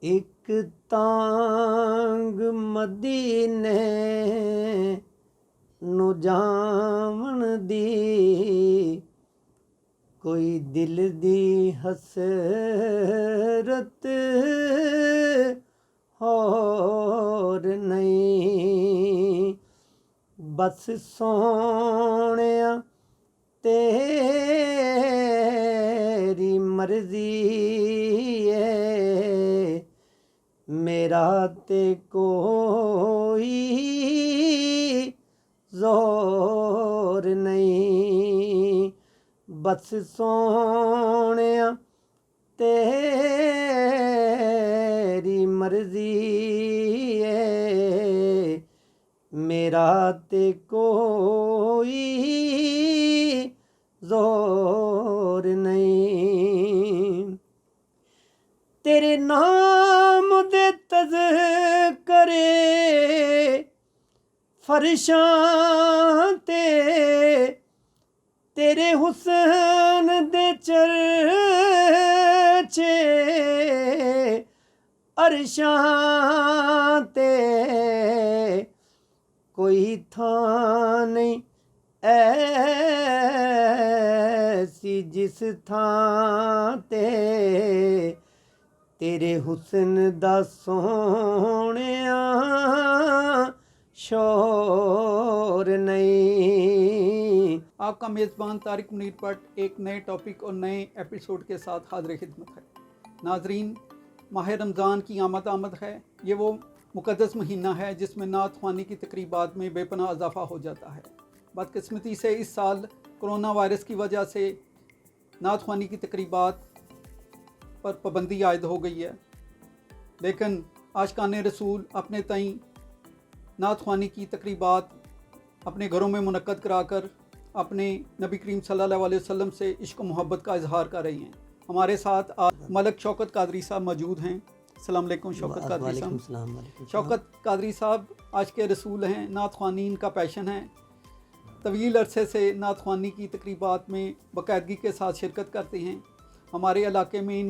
ایک تانگ مدینے نو جاون دی کوئی دل دی حسرت اور نہیں، بس سونیا تیری مرضی ہے، میرا تے کوئی زور نہیں، بس سونیا تیری مرضی ہے، میرا تے کوئی زور نہیں، تیرے نام دے تذکرے فرشاں تے، تیرے حسن دے چرچے عرشاں تے، کوئی تھاں نہیں ایسی جس تھاں تے تیرے حسن دا سونیا شور نہیں۔ آپ کا میزبان طارق منیر بٹ ایک نئے ٹاپک اور نئے ایپیسوڈ کے ساتھ حاضر خدمت ہے۔ ناظرین، ماہ رمضان کی آمد ہے۔ یہ وہ مقدس مہینہ ہے جس میں نعت خوانی کی تقریبات میں بے پناہ اضافہ ہو جاتا ہے۔ بدقسمتی سے اس سال کرونا وائرس کی وجہ سے نعت خوانی کی تقریبات پر پابندی عائد ہو گئی ہے، لیکن عاشقان رسول اپنے تئیں نعت خوانی کی تقریبات اپنے گھروں میں منعقد کرا کر اپنے نبی کریم صلی اللہ علیہ وسلم سے عشق و محبت کا اظہار کر رہی ہیں۔ ہمارے ساتھ آج ملک شوکت قادری صاحب موجود ہیں۔ السلام علیکم شوکت قادری صاحب۔ شوکت قادری صاحب عاشق رسول ہیں، نعت خوانی ان کا پیشن ہے، طویل عرصے سے نعت خوانی کی تقریبات میں باقاعدگی کے ساتھ شرکت کرتے ہیں۔ ہمارے علاقے میں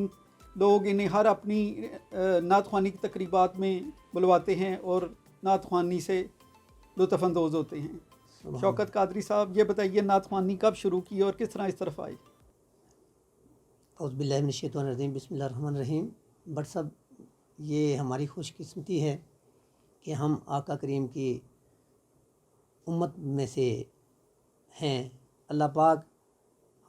لوگ انہیں ہر اپنی نعت خوانی کی تقریبات میں بلواتے ہیں اور نعت خوانی سے لطف اندوز ہوتے ہیں۔ شوکت قادری صاحب، یہ بتائیے نعت خوانی کب شروع کی اور کس طرح اس طرف آئی؟ اعوذ باللہ من الشیطان الرجیم، بسم اللہ الرحمن الرحیم۔ بٹ صاحب، یہ ہماری خوش قسمتی ہے کہ ہم آقا کریم کی امت میں سے ہیں۔ اللہ پاک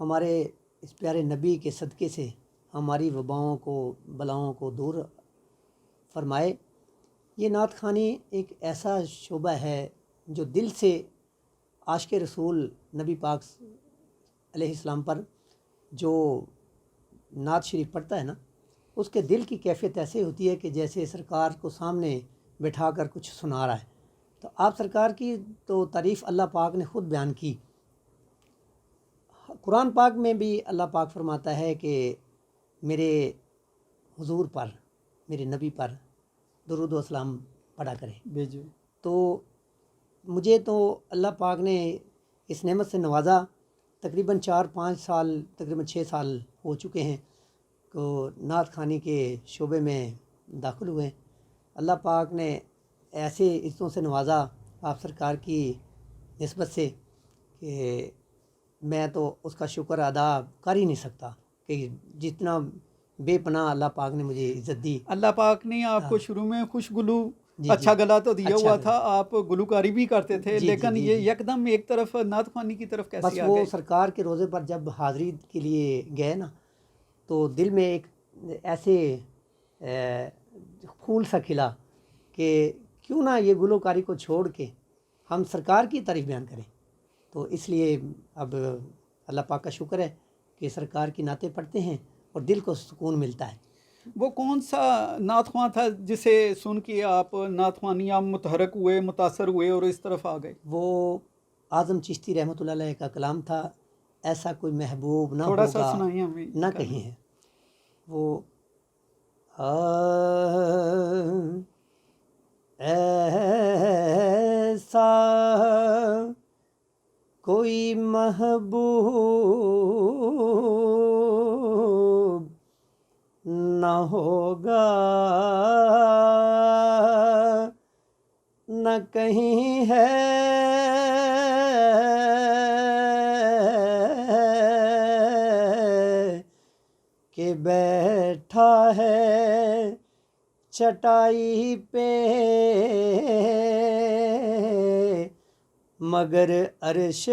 ہمارے اس پیارے نبی کے صدقے سے ہماری وباؤں کو، بلاؤں کو دور فرمائے۔ یہ نعت خوانی ایک ایسا شعبہ ہے جو دل سے عاشق رسول نبی پاک علیہ السلام پر جو نعت شریف پڑھتا ہے نا، اس کے دل کی کیفیت ایسے ہوتی ہے کہ جیسے سرکار کو سامنے بٹھا کر کچھ سنا رہا ہے۔ تو آپ سرکار کی تو تعریف اللہ پاک نے خود بیان کی۔ قرآن پاک میں بھی اللہ پاک فرماتا ہے کہ میرے حضور پر، میرے نبی پر درود و سلام پڑھا کرے۔ بھیجو۔ تو مجھے تو اللہ پاک نے اس نعمت سے نوازا، تقریباً 4-5 سال، تقریباً 6 سال ہو چکے ہیں تو نعت خوانی کے شعبے میں داخل ہوئے۔ اللہ پاک نے ایسے عزتوں سے نوازا آپ سرکار کی نسبت سے کہ میں تو اس کا شکر ادا کر ہی نہیں سکتا کہ جتنا بے پناہ اللہ پاک نے مجھے عزت دی۔ اللہ پاک نے آپ کو شروع میں خوش گلو اچھا گلا تو دیا ہوا تھا، آپ گلوکاری بھی کرتے تھے، لیکن یہ یکدم ایک طرف نعت خوانی کی طرف کیسے آ گئے؟ بس وہ سرکار کے روزے پر جب حاضری کے لیے گئے نا، تو دل میں ایک ایسے پھول سا کھلا کہ کیوں نہ یہ گلوکاری کو چھوڑ کے ہم سرکار کی تعریف بیان کریں۔ تو اس لیے اب اللہ پاک کا شکر ہے کہ سرکار کی نعتیں پڑھتے ہیں اور دل کو سکون ملتا ہے۔ وہ کون سا نعت خواں تھا جسے سن کے آپ نعت خوانی آپ متحرک ہوئے، متاثر ہوئے اور اس طرف آ گئے؟ وہ اعظم چشتی رحمۃ اللہ علیہ کا کلام تھا، ایسا کوئی محبوب نہ تھوڑا سا ہوگا سنائیے ہمیں نہ کہیں ہے۔ وہ ایسا کوئی محبوب نہ ہوگا ہوگا نہ کہیں ہے کہ بیٹھا ہے چٹائی پہ مگر عرش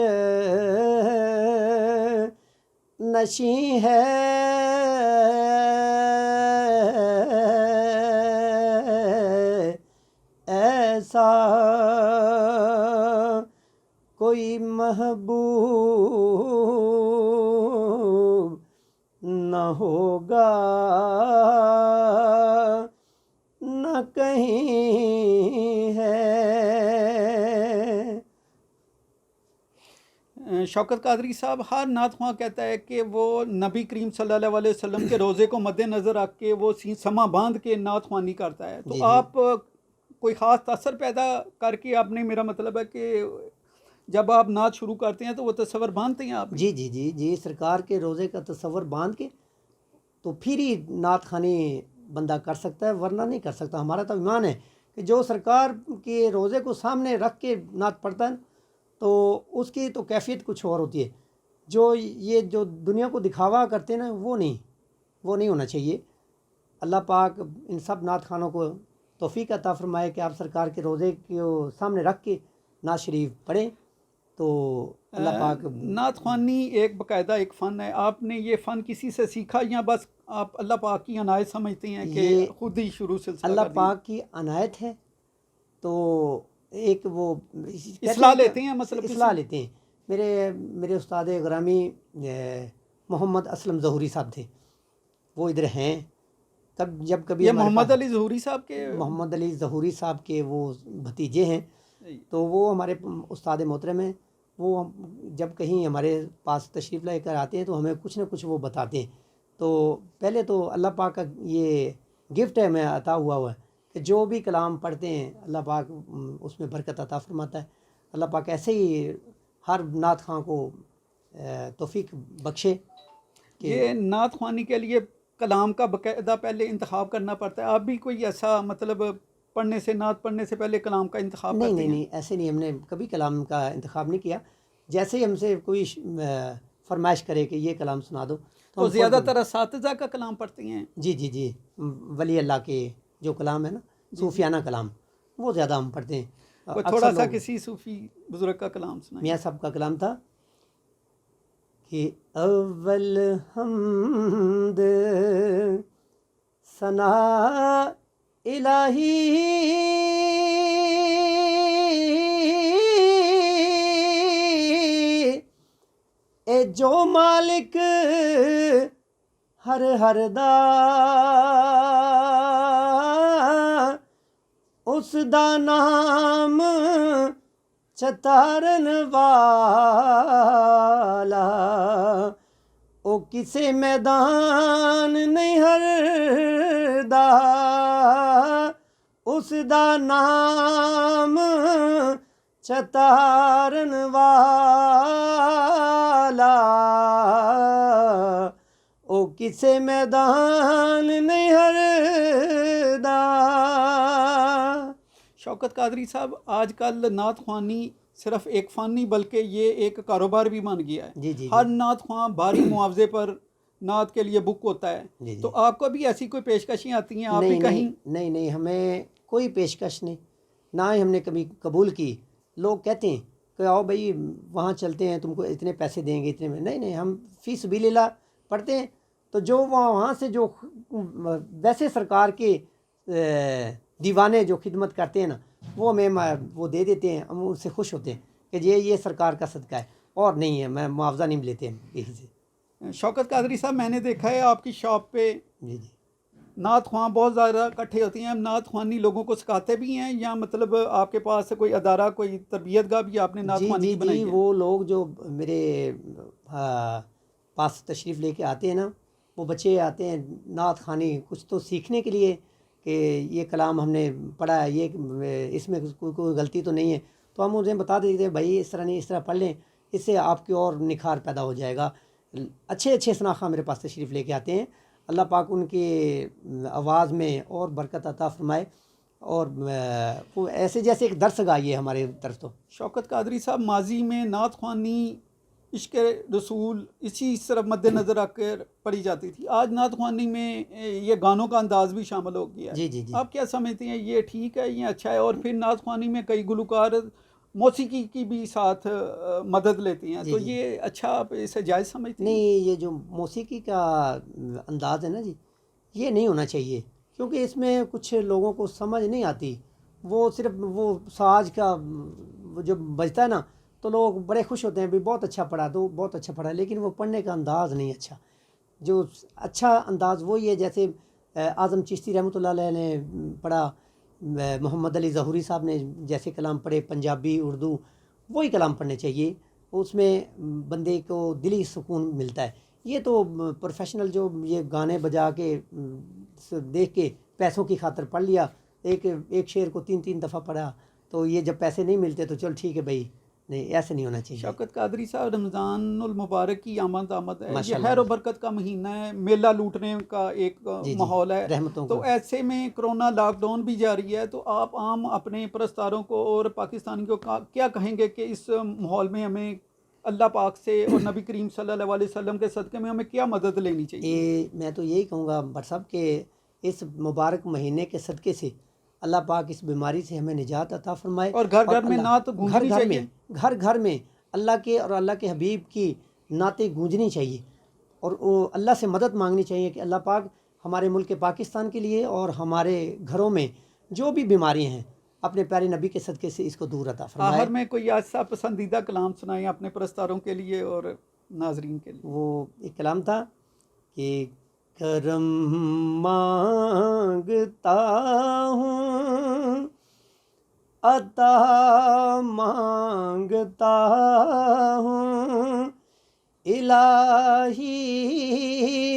نشیں ہے ایسا کوئی محبوب نہ ہوگا نہ کہیں ہے۔ شوکت قادری صاحب، ہر نعت خواں کہتا ہے کہ وہ نبی کریم صلی اللہ علیہ وسلم کے روزے کو مد نظر رکھ کے وہ سما باندھ کے نعت خوانی کرتا ہے، تو جی جی آپ کوئی خاص تاثر پیدا کر کے آپ نے، میرا مطلب ہے کہ جب آپ نعت شروع کرتے ہیں تو وہ تصور باندھتے ہیں آپ؟ جی جی جی جی سرکار کے روزے کا تصور باندھ کے تو پھر ہی نعت خوانی بندہ کر سکتا ہے، ورنہ نہیں کر سکتا۔ ہمارا تو ایمان ہے کہ جو سرکار کے روزے کو سامنے رکھ کے نعت پڑھتا ہے تو اس کی تو کیفیت کچھ اور ہوتی ہے۔ جو یہ جو دنیا کو دکھاوا کرتے ہیں نا، وہ نہیں ہونا چاہیے۔ اللہ پاک ان سب نعت خوانوں کو توفیق عطا فرمائے کہ آپ سرکار کے روزے کو سامنے رکھ کے نعت شریف پڑھیں، تو اللہ پاک۔ نعت خوانی ایک باقاعدہ ایک فن ہے، آپ نے یہ فن کسی سے سیکھا یا بس آپ اللہ پاک کی عنایت سمجھتے ہیں کہ یہ خود ہی شروع سلسلہ اللہ کر دیا؟ پاک کی عنایت ہے، تو ایک وہ اصلاح لیتے ہیں، مطلب اصلاح لیتے ہیں۔ میرے استاد گرامی محمد اسلم ظہوری صاحب تھے، وہ ادھر ہیں۔ جب کبھی یہ محمد علی ظہوری صاحب کے، محمد علی ظہوری صاحب کے وہ بھتیجے ہیں، تو وہ ہمارے استاد محترم ہیں۔ وہ جب کہیں ہمارے پاس تشریف لے کر آتے ہیں تو ہمیں کچھ نہ کچھ وہ بتاتے ہیں۔ تو پہلے تو اللہ پاک کا یہ گفٹ ہے ہمیں عطا ہوا ہے کہ جو بھی کلام پڑھتے ہیں اللہ پاک اس میں برکت عطا فرماتا ہے۔ اللہ پاک ایسے ہی ہر نعت خواں کو توفیق بخشے۔ یہ نعت خوانی کے لیے کلام کا باقاعدہ پہلے انتخاب کرنا پڑتا ہے، آپ بھی کوئی ایسا مطلب نعت پڑھنے سے پہلے کلام کا انتخاب کرتے ہیں؟ نہیں ایسے نہیں، ہم نے کبھی کلام کا انتخاب نہیں کیا۔ جیسے ہی ہم سے کوئی فرمائش کرے کہ یہ کلام سنا دو تو زیادہ تر اساتذہ کا کلام پڑھتے ہیں؟ جی ولی اللہ کے جو کلام ہے نا، صوفیانہ کلام، وہ زیادہ ہم پڑھتے ہیں۔ تھوڑا سا کسی صوفی بزرگ کا کلام سنائیں۔ میاں صاحب کا کلام تھا کہ اول حمد ثنا الہی اے جو مالک ہر دا اس دا نام چتارن والا، او کسے میدان نہیں ہر دا اس دا نام چتارن والا، او کسے میدان نہیں ہر دا۔ شوکت قادری صاحب، آج کل نعت خوانی صرف ایک فن نہیں بلکہ یہ ایک کاروبار بھی بن گیا ہے۔ جی ہر نعت خواں بھاری معاوضے پر نعت کے لیے بک ہوتا ہے، تو آپ کو بھی ایسی کوئی پیشکشیں آتی ہیں؟ آپ بھی کہیں؟ نہیں ہمیں کوئی پیشکش نہیں، نہ ہی ہم نے کبھی قبول کی۔ لوگ کہتے ہیں کہ آؤ بھائی وہاں چلتے ہیں، تم کو اتنے پیسے دیں گے، اتنے میں نہیں، ہم فی سبیل اللہ پڑھتے ہیں۔ تو جو وہاں سے جو ویسے سرکار کے دیوانے جو خدمت کرتے ہیں نا، وہ ہمیں وہ دے دیتے ہیں، ہم ان سے خوش ہوتے ہیں کہ یہ سرکار کا صدقہ ہے، اور نہیں ہے، میں معاوضہ نہیں لیتے ہیں کسی سے۔ شوکت قادری صاحب، میں نے دیکھا ہے آپ کی شاپ پہ جی نعت خواں بہت زیادہ اکٹھے ہوتی ہیں۔ نعت خوانی لوگوں کو سکھاتے بھی ہیں یا مطلب آپ کے پاس کوئی ادارہ، کوئی تربیت گاہ بھی آپ نے نعت خوانی کی بنائی ہے؟ وہ لوگ جو میرے پاس تشریف لے کے آتے ہیں نا، وہ بچے آتے ہیں نعت خوانی کچھ تو سیکھنے کے لیے کہ یہ کلام ہم نے پڑھا ہے، یہ اس میں کوئی غلطی تو نہیں ہے، تو ہم انہیں بتا دیتے ہیں بھائی اس طرح نہیں، اس طرح پڑھ لیں، اس سے آپ کی اور نکھار پیدا ہو جائے گا۔ اچھے شناخواں میرے پاس تشریف لے کے آتے ہیں، اللہ پاک ان کی آواز میں اور برکت عطا فرمائے، اور وہ ایسے جیسے ایک درس گائی ہے ہمارے طرف. تو شوکت قادری صاحب، ماضی میں نعت خوانی عشق رسول اسی طرف مد نظر رکھ کر پڑھی جاتی تھی، آج نعت خوانی میں یہ گانوں کا انداز بھی شامل ہو گیا ہے. جی جی جی آپ کیا سمجھتے ہیں، یہ ٹھیک ہے، یہ اچھا ہے؟ اور پھر نعت خوانی میں کئی گلوکار موسیقی کی بھی ساتھ مدد لیتی ہیں، جی تو جی. یہ اچھا، آپ اسے جائز سمجھتے ہیں؟ نہیں، یہ جو موسیقی کا انداز ہے نا جی، یہ نہیں ہونا چاہیے، کیونکہ اس میں کچھ لوگوں کو سمجھ نہیں آتی. وہ صرف وہ ساز کا جو بجتا ہے نا تو لوگ بڑے خوش ہوتے ہیں، بھی بہت اچھا پڑھا، تو بہت اچھا پڑھا، لیکن وہ پڑھنے کا انداز نہیں اچھا. جو اچھا انداز وہی ہے جیسے اعظم چشتی رحمۃ اللہ علیہ نے پڑھا، محمد علی ظہوری صاحب نے جیسے کلام پڑھے، پنجابی، اردو، وہی کلام پڑھنے چاہیے. اس میں بندے کو دلی سکون ملتا ہے. یہ تو پروفیشنل جو یہ گانے بجا کے دیکھ کے پیسوں کی خاطر پڑھ لیا، ایک شعر کو 3 دفعہ پڑھا، تو یہ جب پیسے نہیں ملتے تو چل ٹھیک ہے بھائی، نہیں ایسے نہیں ہونا چاہیے. شوکت قادری صاحب، رمضان المبارک کی آمد ہے، یہ ماشاء اللہ. خیر و برکت کا مہینہ ہے، میلہ لوٹنے کا ایک جی جی، ماحول ہے. رحمتوں تو کا. ایسے میں کرونا لاک ڈاؤن بھی جاری ہے، تو آپ عام اپنے پرستاروں کو اور پاکستانی کو کیا کہیں گے کہ اس ماحول میں ہمیں اللہ پاک سے اور نبی کریم صلی اللہ علیہ وسلم کے صدقے میں ہمیں کیا مدد لینی چاہیے؟ میں تو یہی کہوں گا بٹ صاحب کہ اس مبارک مہینے کے صدقے سے اللہ پاک اس بیماری سے ہمیں نجات عطا فرمائے، اور گھر گھر میں اللہ نعت گونجنی چاہیے. گھر گھر میں اللہ کے اور اللہ کے حبیب کی نعتیں گونجنی چاہیے، اور وہ اللہ سے مدد مانگنی چاہیے کہ اللہ پاک ہمارے ملک پاکستان کے لیے اور ہمارے گھروں میں جو بھی بیماریاں ہیں اپنے پیارے نبی کے صدقے سے اس کو دور عطا فرمائے. آخر میں کوئی ایسا پسندیدہ کلام سنائیں اپنے پرستاروں کے لیے اور ناظرین کے لیے. وہ ایک کلام تھا کہ کرم مانگتا ہوں، عطا مانگتا ہوں، الہی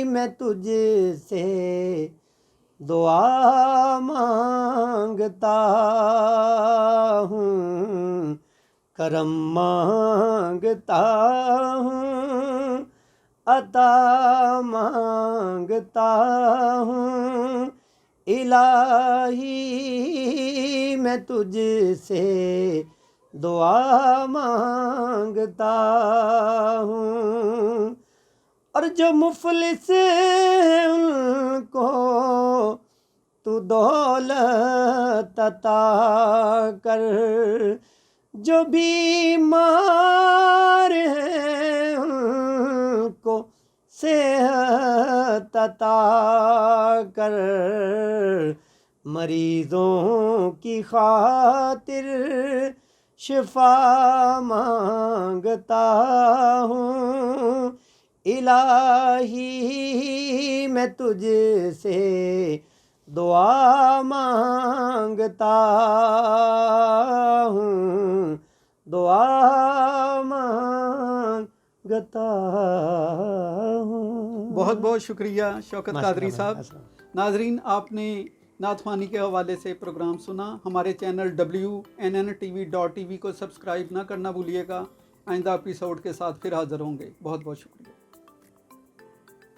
میں تجھ سے دعا مانگتا ہوں، کرم مانگتا ہوں، عطا مانگتا ہوں، الہی میں تجھ سے دعا مانگتا ہوں. اور جو مفلس ہیں ان کو تو دولت عطا کر، جو بیمار ہیں ان کو صحت عطا کر، مریضوں کی خاطر شفا مانگتا ہوں، الہی میں تجھ سے دعا مانگتا ہوں، دعا مانگتا ہوں. بہت بہت شکریہ شوکت قادری صاحب. ماشاء اللہ. ناظرین، آپ نے نعت خوانی کے حوالے سے پروگرام سنا. ہمارے چینل WNNTV.TV کو سبسکرائب نہ کرنا بھولیے گا. آئندہ ایپیسوڈ کے ساتھ پھر حاضر ہوں گے. بہت بہت شکریہ.